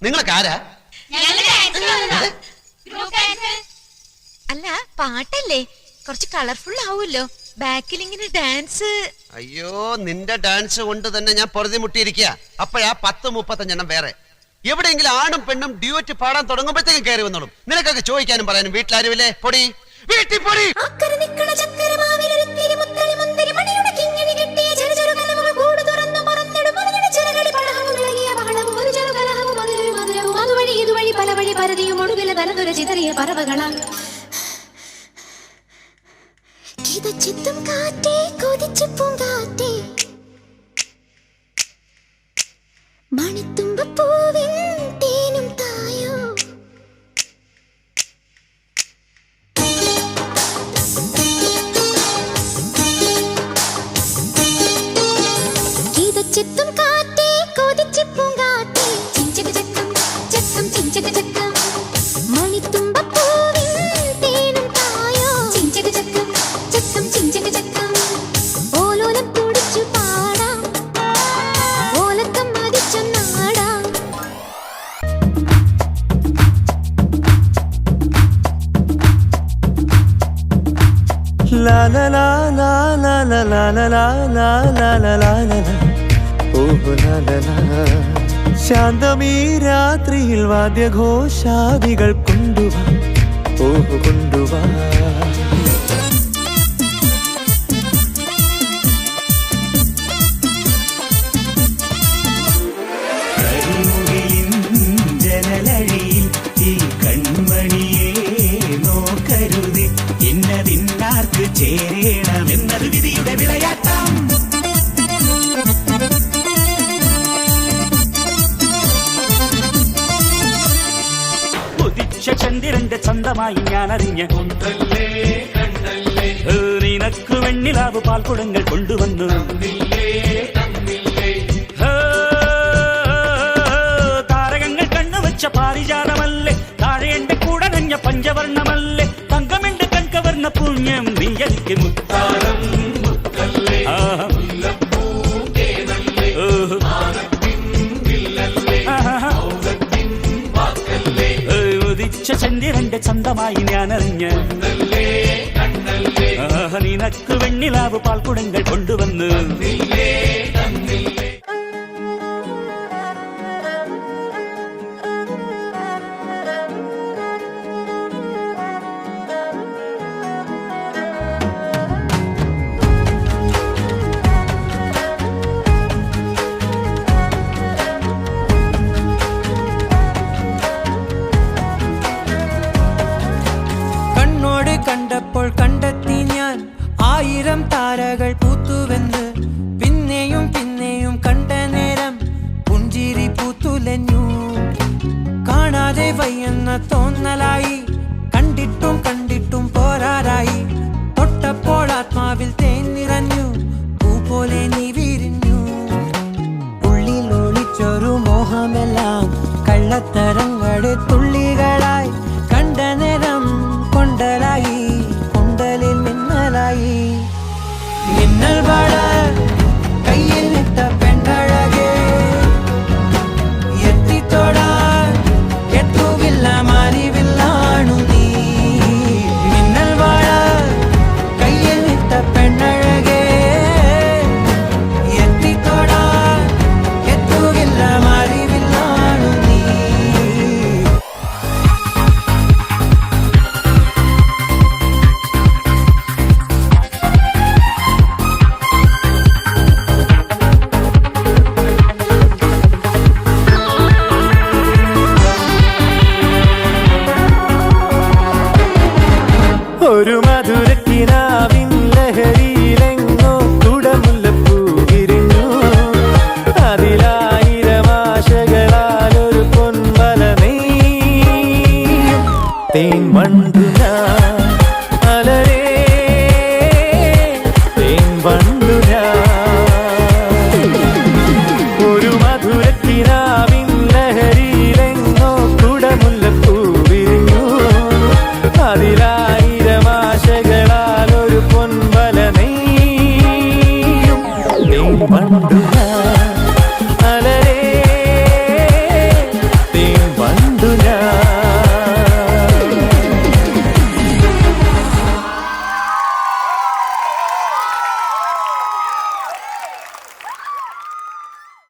നിങ്ങളൊക്കെ ആരാ? അല്ല പാട്ടല്ലേ, കുറച്ച് കളർഫുൾ ആവുമല്ലോ. ബാക്കിൽ ഇങ്ങനെ ഡാൻസ്. അയ്യോ, നിന്റെ ഡാൻസ് കൊണ്ട് തന്നെ ഞാൻ പൊറുതി മുട്ടിയിരിക്കുക. അപ്പഴാ 10-35 വേറെ. എവിടെയെങ്കിലും ആണും പെണ്ണും ഡ്യൂറ്റ് പാടാൻ തുടങ്ങുമ്പോഴത്തേക്കും കയറി വന്നോളും. നിനക്കൊക്കെ ചോദിക്കാനും പറയാനും വീട്ടിലാരുമില്ലേ? പൊടി വീട്ടിൽ പൊടി. മണിത്തുമ്പൂവിൻ തേനും തായോ ഗീതച്ചിത്തും കാറ്റേ കൊതിച്ചു പൂങ്കാറ്റേ ചിഞ്ചക ചക്കം ചക്കം ചിഞ്ചക ചക്കം മണിത്തുമ്പൂവിൻ തേനും തായോ ചിഞ്ചക ചക്കം ചക്കം ചിഞ്ചക ചക്കം ഓലോലം തുടിച്ചു പാടാം ഓലക്കം മതിച്ചു നാടാം. La la la la la la la la la la la la la la. Oh la la la. ശാന്തമീ രാത്രിയിൽ വാദ്യഘോഷാദികൾ കൊണ്ടുവാ, ഓ കൊണ്ടുവാ. ജനലഴിയിൽ ഈ കൺമണിയെ നോക്കരുത്, ഇന്നതിന്നാർക്ക് ചേരണമെന്നത് വിധിയുടെ വിളയാട്ടം. ഉദിച്ച ചന്ദ്രന്റെ ചന്തമായി ഞാൻ അറിഞ്ഞ നിനക്ക് വെണ്ണിലാവ് പാൽക്കുടങ്ങൾ കൊണ്ടുവന്നു. താരകങ്ങൾ കണ്ണുവച്ച പാരിജാതമല്ലേ, താഴെ എന്റെ കൂടെ നഞ്ഞ പഞ്ചവർണ്ണമല്ലേ, തങ്കമെന്റെ കൺകവർണ്ണ പുണ്യം നീ എനിക്ക് മുത്താരം. ഉദിച്ച ചന്ദ്രന്റെ ചന്തമായി ഞാൻ അറിഞ്ഞ നിനക്ക് വെണ്ണിലാവ് പാൽക്കുടങ്ങൾ കൊണ്ടുവന്നു. കണ്ടപ്പോൾ കണ്ടെത്തി ഞാൻ 1000 താരകൾ പൂത്തുവെന്ന്. പിന്നെയും പിന്നെയും കണ്ട നേരം പുഞ്ചിരി പൂത്തുലഞ്ഞു. കാണാതെ വയ്യെന്ന തോന്നലായി, കണ്ടിട്ടും കണ്ടിട്ടും പോരാറായി. തൊട്ടപ്പോൾ ആത്മാവിൽ തേൻ നിറഞ്ഞു, പൂ പോലെ നീ വിരിഞ്ഞു. ഉള്ളിൽ ഒളിച്ചൊരു മോഹമെല്ലാം കള്ളത്തരങ്ങളുടെ തുള്ളികളായി. കണ്ട നേരം കൊണ്ടലായി, കൊണ്ടലിൽ മിന്നലായി. മിന്നൽ വള കയ്യിൽ നിട്ട പെണ്ണഴകേ, എത്തിത്തൊടാൻ എത്തുകില്ല മാറിവില്ലാണു നീ. മിന്നൽ വള കയ്യിൽ നിട്ട പെണ്ണഴകേ, എത്തിത്തൊടാൻ എത്തുകില്ല മാറിവില്ലാണു നീ. ഒരു മധുരക്കിനാവിൻ ലഹരിയിലെങ്ങോ കുടമുല്ലപ്പൂ വിരിഞ്ഞു. അതിലായിരമാശകളാൽ ഒരു പൊൻവല നെയ്യും തേൻ വണ്ടു ഞാൻ അലരേ, തേൻ വണ്ടു ഞാൻ. ഒരു മധുരക്കിനാവിൻ ലഹരിയിലെങ്ങോ കുടമുല്ലപ്പൂ വിരിഞ്ഞു. അതിലായിരമാശകളാൽ ഒരു പൊൻവല നെയ്യും തേൻ വണ്ടു ഞാൻ.